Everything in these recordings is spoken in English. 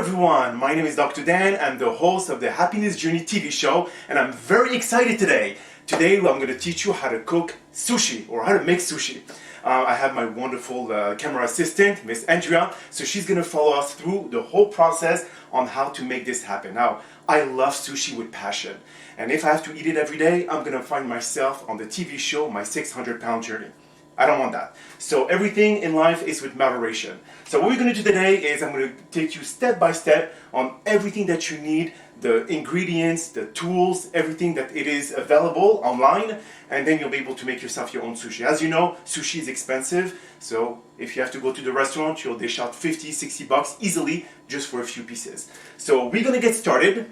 everyone, my name is Dr. Dan. I'm the host of the Happiness Journey TV show, and I'm very excited today. Today I'm going to teach you how to cook sushi, or how to make sushi. I have my wonderful camera assistant, Miss Andrea, so she's going to follow us through the whole process on how to make this happen. Now, I love sushi with passion, and if I have to eat it every day, I'm going to find myself on the TV show, My 600-Pound Journey. I don't want that. So everything in life is with moderation. So what we're going to do today is I'm going to take you step by step on everything that you need, the ingredients, the tools, everything that it is available online, and then you'll be able to make yourself your own sushi. As you know, sushi is expensive, so if you have to go to the restaurant, you'll dish out 50, 60 bucks easily just for a few pieces. So we're going to get started.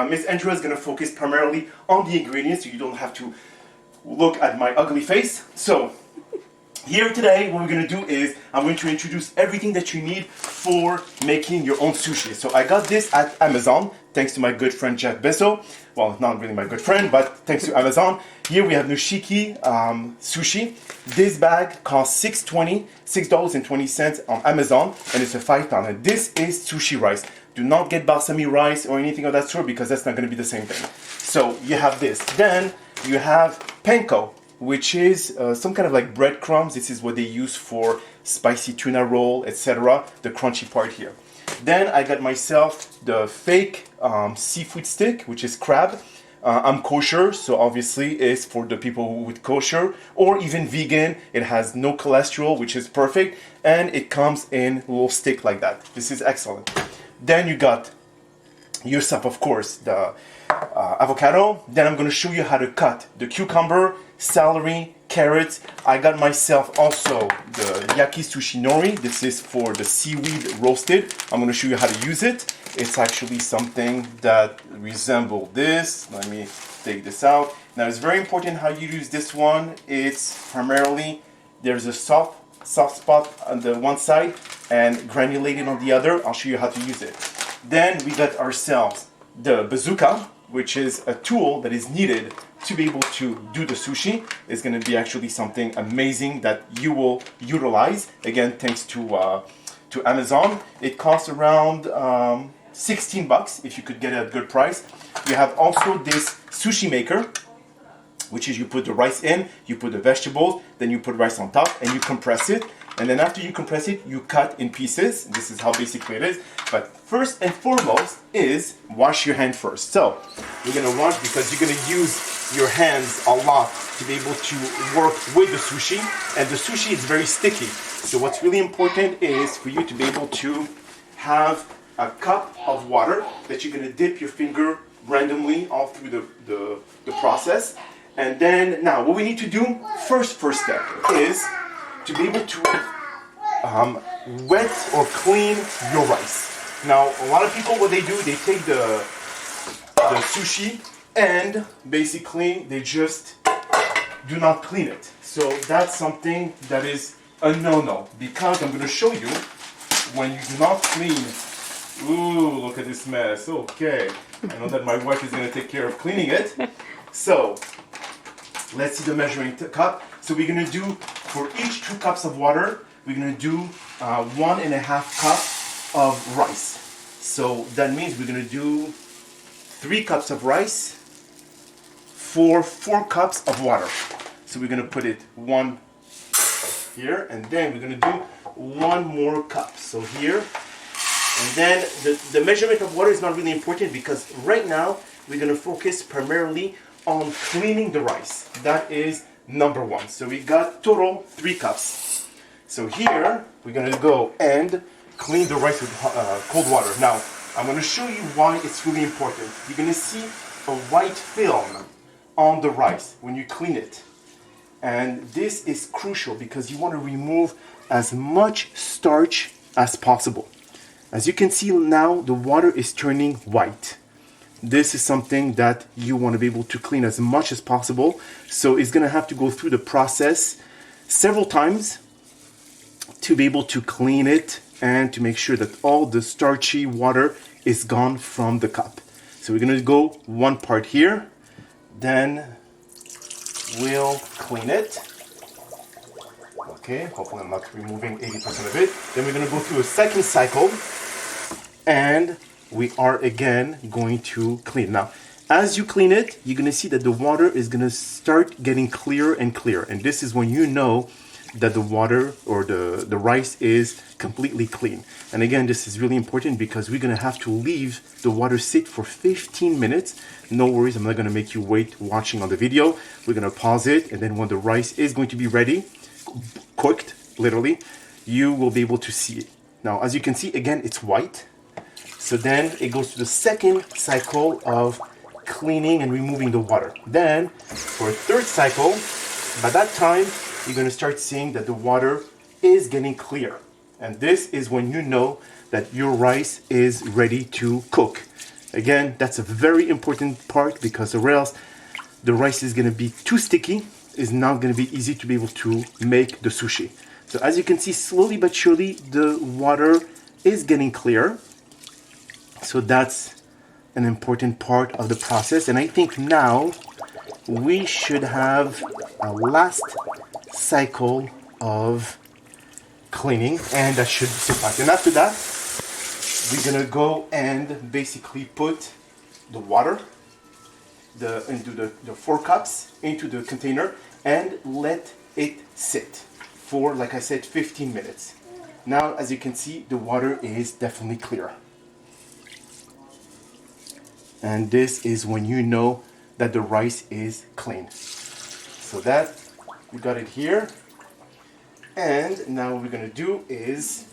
Miss Andrea is going to focus primarily on the ingredients, so you don't have to look at my ugly face. So here today, what we're going to do is I'm going to introduce everything that you need for making your own sushi. So I got this at Amazon, thanks to my good friend Jeff Bezos. Well, not really my good friend, but thanks to Amazon. Here we have Nishiki sushi. This bag costs $6.20 on Amazon, and it's a 5-pound. And this is sushi rice. Do not get balsamic rice or anything of that sort, because that's not going to be the same thing. So you have this. Then you have panko, which is some kind of like breadcrumbs. This is what they use for spicy tuna roll, etc. The crunchy part here. Then I got myself the fake seafood stick, which is crab. I'm kosher, so obviously it's for the people with kosher or even vegan. It has no cholesterol, which is perfect, and it comes in a little stick like that. This is excellent. Then you got yourself, of course, the avocado. Then I'm going to show you how to cut the cucumber, celery, carrots. I got myself also the yaki sushi nori. This is for the seaweed roasted. I'm going to show you how to use it. It's actually something that resembles this. Let me take this out. Now it's very important how you use this one. It's primarily, there's a soft spot on the one side and granulated on the other. I'll show you how to use it. Then we got ourselves the bazooka, which is a tool that is needed to be able to do the sushi. It's going to be actually something amazing that you will utilize. Again, thanks to Amazon. It costs around 16 bucks if you could get it at a good price. You have also this sushi maker, which is you put the rice in, you put the vegetables, then you put rice on top, and you compress it. And then after you compress it, you cut in pieces. This is how basically it is. But first and foremost is wash your hand first. So you're going to wash because you're going to use your hands a lot to be able to work with the sushi. And the sushi is very sticky. So what's really important is for you to be able to have a cup of water that you're going to dip your finger randomly all through the process. And then now what we need to do, first step is to be able to wet or clean your rice. Now, a lot of people, what they do, they take the sushi and basically they just do not clean it. So that's something that is a no-no, because I'm going to show you when you do not clean. Ooh, look at this mess. Okay, I know that my wife is going to take care of cleaning it. So let's see the measuring cup. So we're going to do, for each 2 cups of water, we're going to do 1.5 cups of rice. So that means we're going to do 3 cups of rice for 4 cups of water. So we're going to put it 1 here, and then we're going to do 1 more cup. So here, and then the measurement of water is not really important, because right now we're going to focus primarily on cleaning the rice. That is number 1. So we got total 3 cups. So here we're going to go and clean the rice with cold water. Now I'm going to show you why it's really important. You're going to see a white film on the rice when you clean it. And this is crucial because you want to remove as much starch as possible. As you can see now, the water is turning white. This is something that you want to be able to clean as much as possible. So it's going to have to go through the process several times to be able to clean it and to make sure that all the starchy water is gone from the cup. So we're going to go 1 part here, then we'll clean it. Okay, hopefully I'm not removing 80% of it. Then we're going to go through a second cycle and we are again going to clean. Now, as you clean it, you're gonna see that the water is gonna start getting clearer and clearer. And this is when you know that the water or the rice is completely clean. And again, this is really important because we're gonna have to leave the water sit for 15 minutes. No worries, I'm not gonna make you wait watching on the video. We're gonna pause it, and then when the rice is going to be ready, cooked, literally, you will be able to see it. Now, as you can see, again, it's white. So then it goes to the second cycle of cleaning and removing the water. Then, for a third cycle, by that time, you're gonna start seeing that the water is getting clear. And this is when you know that your rice is ready to cook. Again, that's a very important part because or else the rice is gonna be too sticky. It's not gonna be easy to be able to make the sushi. So as you can see, slowly but surely, the water is getting clear. So that's an important part of the process. And I think now we should have a last cycle of cleaning, and that should suffice. And after that, we're gonna go and basically put the water into the 4 cups into the container and let it sit for, like I said, 15 minutes. Now, as you can see, the water is definitely clear. And this is when you know that the rice is clean. So that, we got it here. And now what we're gonna do is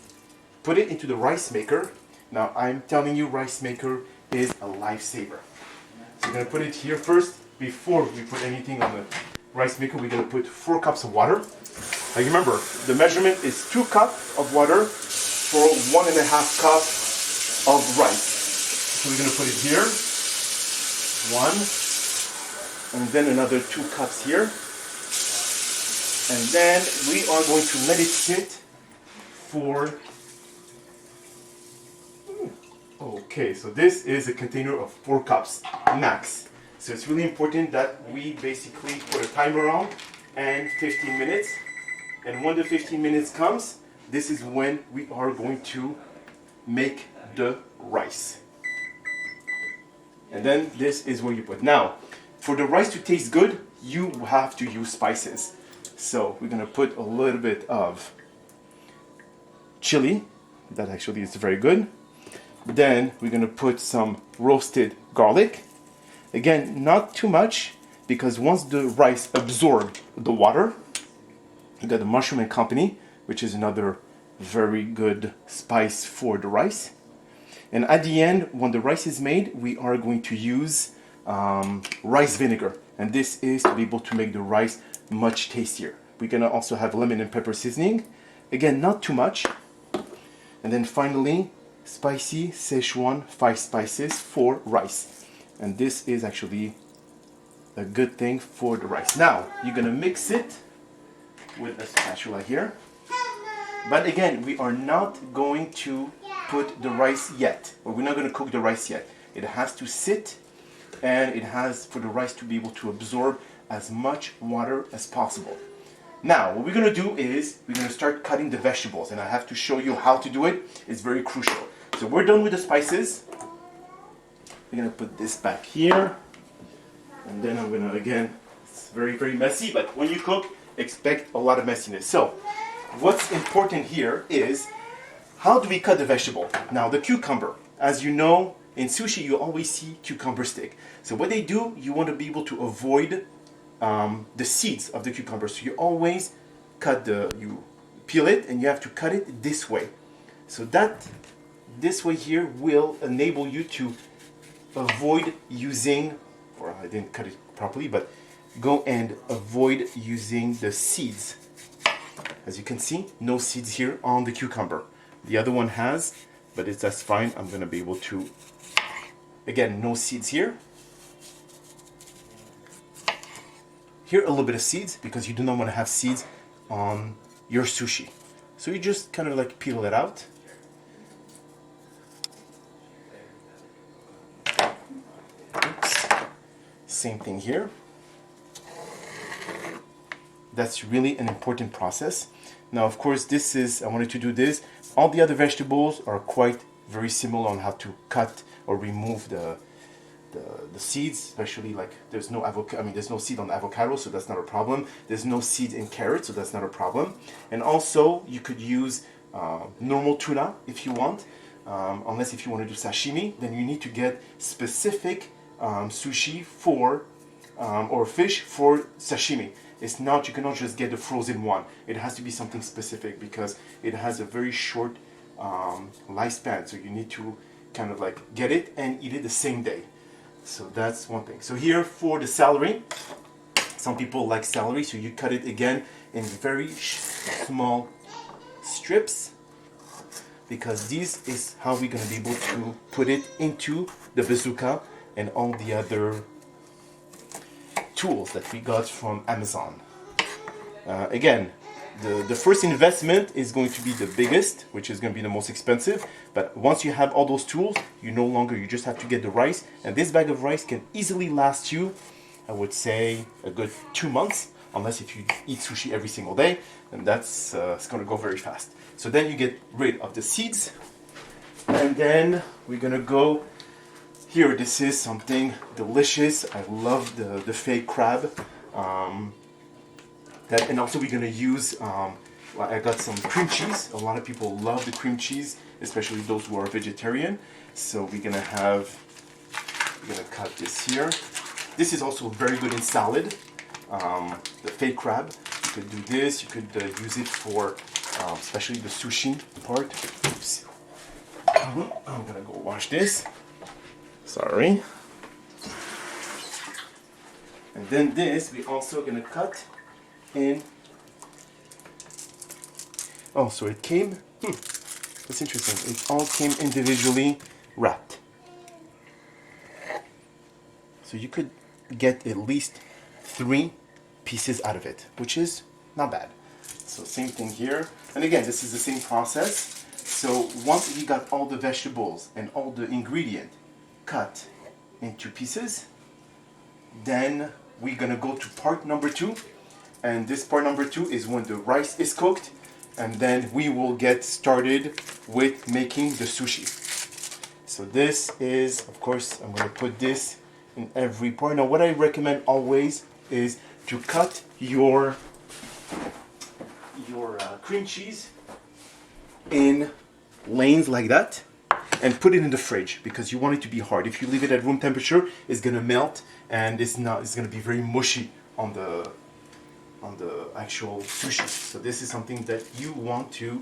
put it into the rice maker. Now I'm telling you, rice maker is a lifesaver. So we're gonna put it here first. Before we put anything on the rice maker, we're gonna put 4 cups of water. Now remember, the measurement is 2 cups of water for 1.5 cups of rice. So we're gonna put it here. 1, and then another 2 cups here. And then we are going to let it sit for, okay, so this is a container of 4 cups max. So it's really important that we basically put a timer on and 15 minutes. And when the 15 minutes comes, this is when we are going to make the rice. And then this is where you put. Now, for the rice to taste good, you have to use spices. So we're gonna put a little bit of chili. That actually is very good. Then we're gonna put some roasted garlic. Again, not too much, because once the rice absorbs the water, you got the mushroom and company, which is another very good spice for the rice. And at the end, when the rice is made, we are going to use rice vinegar. And this is to be able to make the rice much tastier. We're gonna also have lemon and pepper seasoning. Again, not too much. And then finally, spicy Szechuan 5 spices for rice. And this is actually a good thing for the rice. Now, you're gonna mix it with a spatula here. But again, we are not going to put the rice yet, or we're not going to cook the rice yet. It has to sit, and it has for the rice to be able to absorb as much water as possible. Now, what we're going to do is we're going to start cutting the vegetables, and I have to show you how to do it. It's very crucial. So we're done with the spices. We're going to put this back here, and then I'm going to, again, it's very, very messy, but when you cook, expect a lot of messiness. So what's important here is, how do we cut the vegetable? Now, the cucumber, as you know, in sushi you always see cucumber stick. So what they do, you want to be able to avoid the seeds of the cucumber. So you always you peel it, and you have to cut it this way. So that this way here will enable you to avoid using, or I didn't cut it properly, but go and avoid using the seeds. As you can see, no seeds here on the cucumber. The other one has, but that's fine. I'm gonna be able to, again, no seeds here. Here, a little bit of seeds, because you do not want to have seeds on your sushi. So you just kind of like peel it out. Oops. Same thing here. That's really an important process. Now, of course, I wanted to do this. All the other vegetables are quite very similar on how to cut or remove the seeds, especially like there's no avocado. I mean, there's no seed on avocado, so that's not a problem. There's no seed in carrot, so that's not a problem. And also, you could use normal tuna if you want, unless if you want to do sashimi, then you need to get specific sushi for or fish for sashimi. It's not, you cannot just get the frozen one. It has to be something specific because it has a very short lifespan. So you need to kind of like get it and eat it the same day. So that's one thing. So here for the celery, some people like celery, so you cut it again in very small strips, because this is how we're going to be able to put it into the bazooka and all the other tools that we got from Amazon. Again, the first investment is going to be the biggest, which is going to be the most expensive, but once you have all those tools, you just have to get the rice, and this bag of rice can easily last you, I would say, a good 2 months, unless if you eat sushi every single day, and that's it's going to go very fast. So then you get rid of the seeds, and then we're going to go here. This is something delicious. I love the fake crab. And also we're gonna use, I got some cream cheese. A lot of people love the cream cheese, especially those who are vegetarian. So we're gonna cut this here. This is also very good in salad, the fake crab. You could do this, you could use it for, especially the sushi part. Oops. I'm gonna go wash this. Sorry. And then this, we also gonna cut in. Oh, so it came, that's interesting. It all came individually wrapped. So you could get at least 3 pieces out of it, which is not bad. So same thing here. And again, this is the same process. So once we got all the vegetables and all the ingredient cut into pieces, then we're gonna go to part number 2. And this part number 2 is when the rice is cooked, and then we will get started with making the sushi. So this is, of course, I'm gonna put this in every part. Now what I recommend always is to cut your cream cheese in lanes like that and put it in the fridge, because you want it to be hard. If you leave it at room temperature, it's gonna melt and it's gonna be very mushy on the actual sushi. So this is something that you want to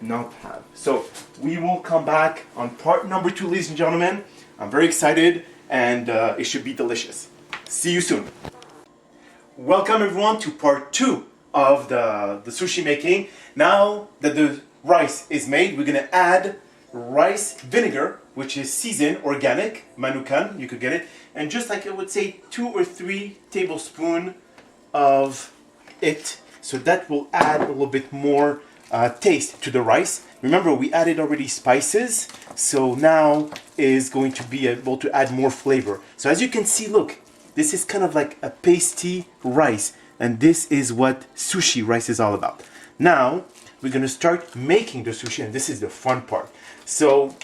not have. So we will come back on part number 2, ladies and gentlemen. I'm very excited, and it should be delicious. See you soon. Welcome everyone to part 2 of the sushi making. Now that the rice is made, we're gonna add rice vinegar, which is seasoned organic, manukan, you could get it, and just like I would say 2 or 3 tablespoons of it, so that will add a little bit more taste to the rice. Remember, we added already spices, so now is going to be able to add more flavor. So as you can see, look, this is kind of like a pasty rice, and this is what sushi rice is all about. Now we're gonna start making the sushi, and this is the fun part. So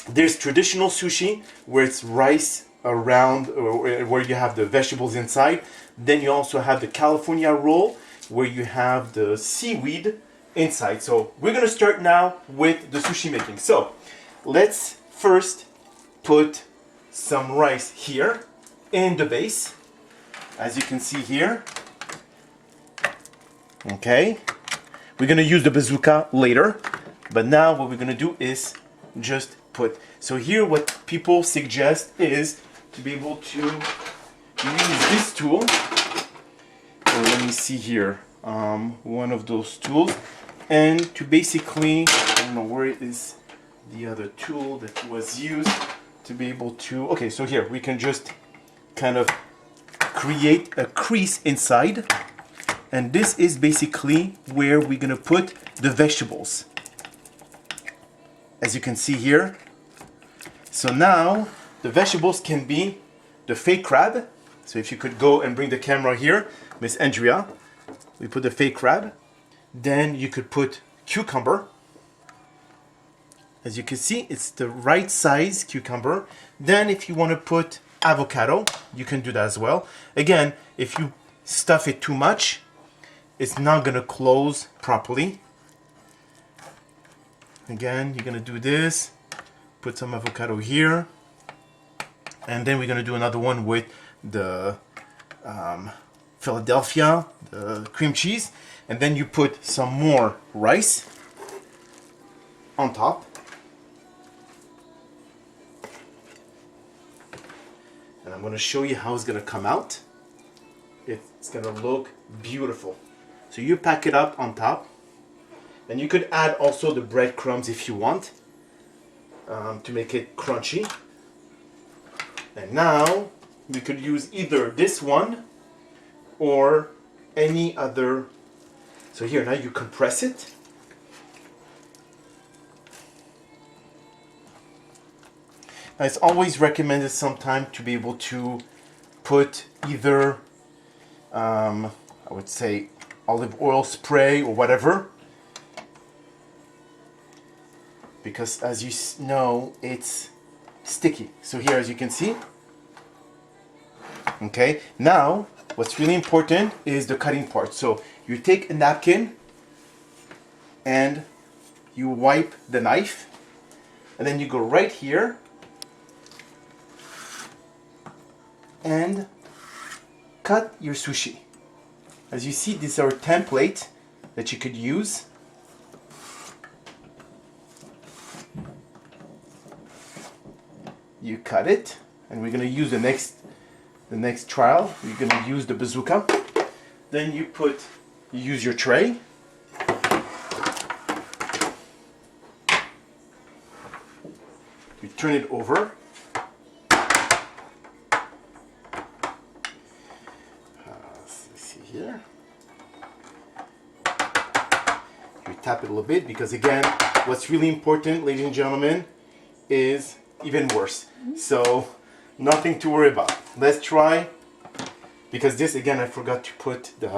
there's traditional sushi where it's rice around, or where you have the vegetables inside. Then you also have the California roll where you have the seaweed inside. So we're gonna start now with the sushi making. So let's first put some rice here in the base, as you can see here. Okay, we're gonna use the bazooka later, but now what we're gonna do is just put. So here what people suggest is to be able to use this tool. So let me see here, one of those tools, and to basically, I don't know where it is, the other tool that was used to be able to, okay, so here we can just kind of create a crease inside, and this is basically where we're gonna put the vegetables, as you can see here. So now the vegetables can be the fake crab. So if you could go and bring the camera here, Miss Andrea, we put the fake crab. Then you could put cucumber, As you can see, it's the right size cucumber. Then if you want to put avocado, you can do that as well. Again, if you stuff it too much, it's not going to close properly. Again, you're going to do this, put some avocado here, and then we're going to do another one with the Philadelphia, the cream cheese, and then you put some more rice on top. And I'm going to show you how it's going to come out. It's going to look beautiful. So you pack it up on top. And you could add also the breadcrumbs if you want to make it crunchy. And now we could use either this one or any other. So here, now you compress it. Now it's always recommended sometime to be able to put either, I would say, olive oil spray or whatever. Because as you know, it's sticky. So here, as you can see, okay, now what's really important is the cutting part. So you take a napkin and you wipe the knife, and then you go right here and cut your sushi. As you see, this is our template that you could use. You cut it, and we're going to use the next trial. We're going to use the bazooka. Then you use your tray. You turn it over. Let's see here. You tap it a little bit because, again, what's really important, ladies and gentlemen, is even worse. So nothing to worry about. Let's try, because this, again, I forgot to put the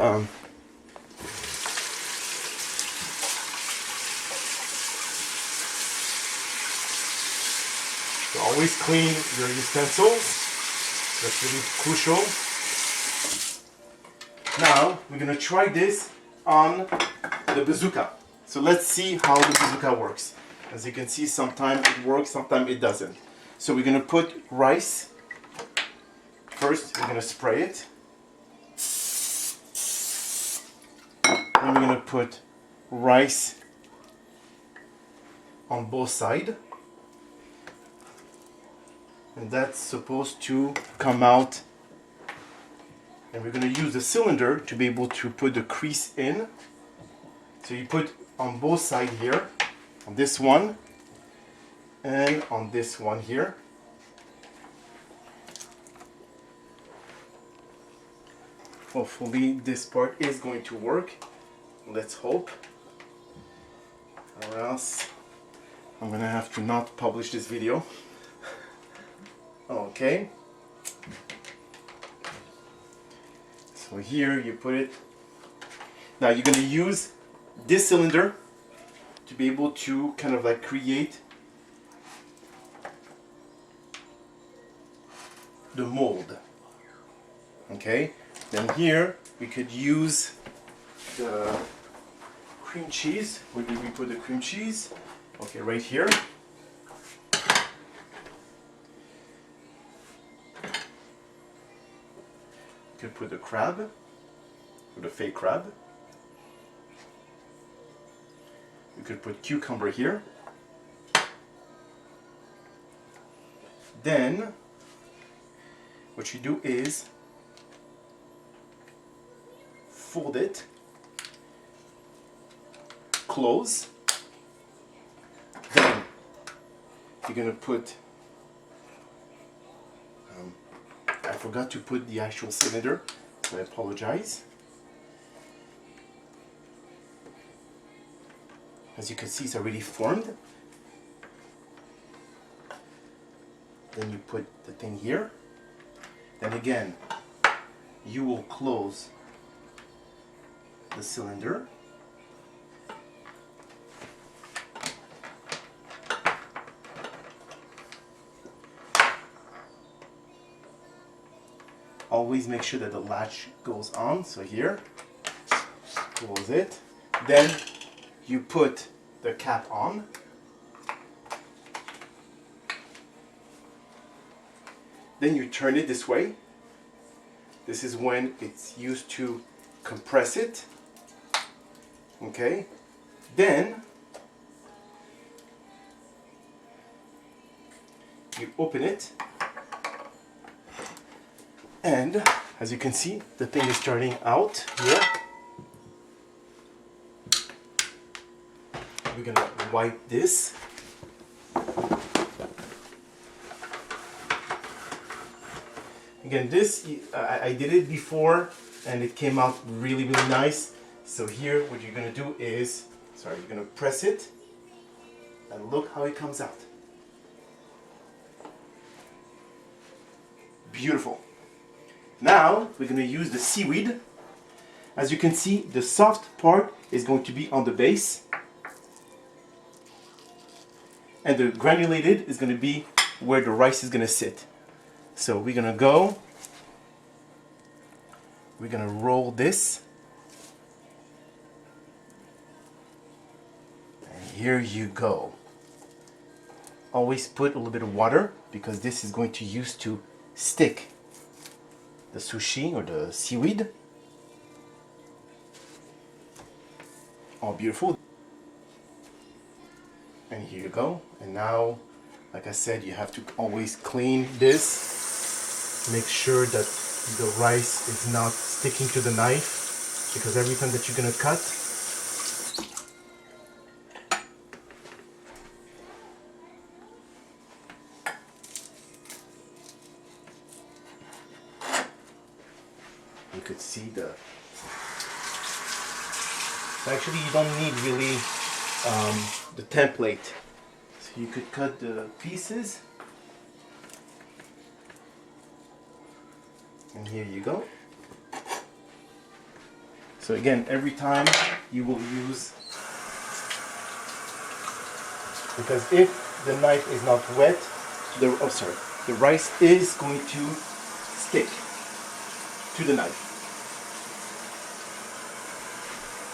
so always clean your utensils. That's really crucial. Now we're gonna try this on the bazooka. So let's see how the bazooka works. As you can see, sometimes it works, sometimes it doesn't. So we're going to put rice. First, we're going to spray it. Then we're going to put rice on both sides. And that's supposed to come out. And we're going to use the cylinder to be able to put the crease in. So you put on both sides here. On this one and on this one here. Hopefully this part is going to work. Let's hope. Or else I'm gonna have to not publish this video. Okay. So here you put it. Now you're gonna use this cylinder to be able to kind of like create the mold. Okay, then here we could use the cream cheese. Where did we put the cream cheese? Okay, right here. You could put the crab, or the fake crab. You could put cucumber here. Then what you do is fold it, close. Then you're gonna put I forgot to put the actual cylinder, so I apologize. As you can see, it's already formed. Then you put the thing here. Then again, you will close the cylinder. always make sure that the latch goes on. So here, close it. Then you put the cap on. Then you turn it this way. This is when it's used to compress it. Okay. Then you open it, and as you can see, the thing is starting out here. We're gonna wipe this. Again, this I did it before and it came out really nice. So here what you're gonna do is, you're gonna press it and look how it comes out. Beautiful. Now we're going to use the seaweed. As you can see, the soft part is going to be on the base, and the granulated is going to be where the rice is going to sit. So we're going to roll this, and here you go. Always put a little bit of water because this is going to use to stick the sushi or the seaweed. All beautiful. And here you go. And now, like I said, you have to always clean this. Make sure that the rice is not sticking to the knife, because every time that you're gonna cut, you could see the... Actually, you don't need really the template. So you could cut the pieces. And here you go. So again, every time you will use... Because if the knife is not wet, the rice is going to stick to the knife.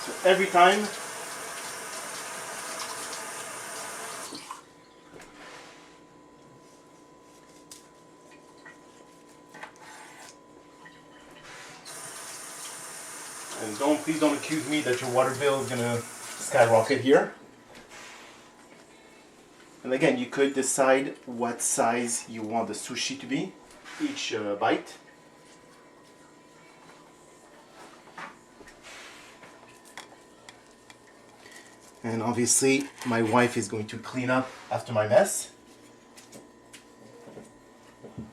So every time and please don't accuse me that your water bill is gonna skyrocket here. And again, you could decide what size you want the sushi to be, each bite. And obviously, my wife is going to clean up after my mess.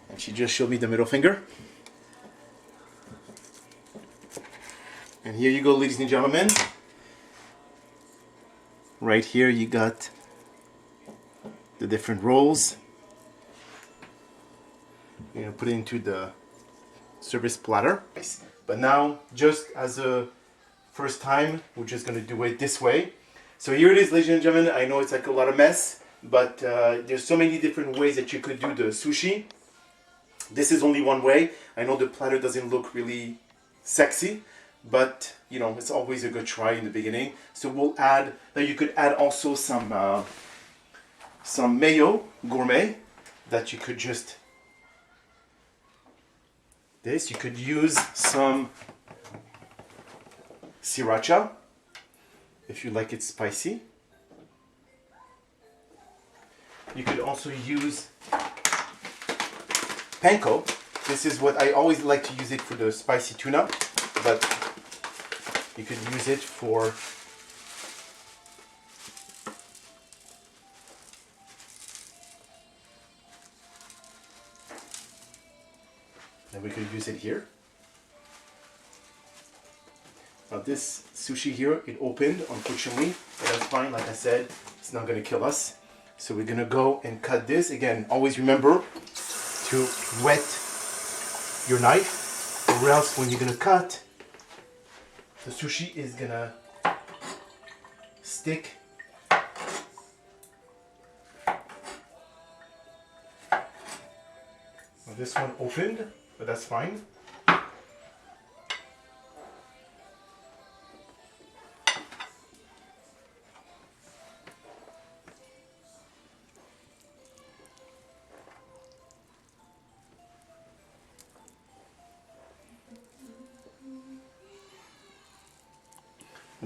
And she just showed me the middle finger. And here you go, ladies and gentlemen. Right here you got the different rolls. You're gonna put it into the service platter. But now, just as a first time, we're just gonna do it this way. So here it is, ladies and gentlemen. I know it's like a lot of mess, but there's so many different ways that you could do the sushi. This is only one way. I know the platter doesn't look really sexy, but you know, it's always a good try in the beginning. So we'll add, now you could add also some mayo gourmet that you could just, you could use some sriracha if you like it spicy. You could also use panko. This is what I always like to use it for the spicy tuna, but you could use it for and we could use it here. Now this sushi here, it opened, unfortunately, but that's fine. Like I said, it's not going to kill us. So we're going to go and cut this. Again, always remember to wet your knife, or else when you're going to cut, the sushi is going to stick. Well, this one opened, but that's fine.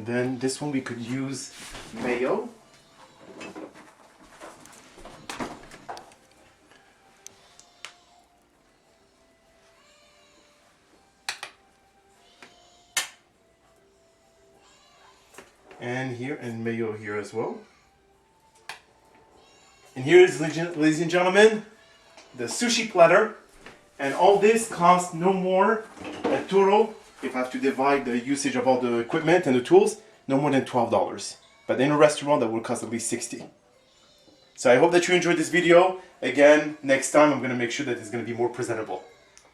And then this one we could use mayo. And here, and mayo here as well. And here is, ladies and gentlemen, the sushi platter. And all this costs no more than total, if I have to divide the usage of all the equipment and the tools, no more than $12. But in a restaurant, that will cost at least $60. So I hope that you enjoyed this video. Again, next time I'm going to make sure that it's going to be more presentable.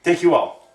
Thank you all.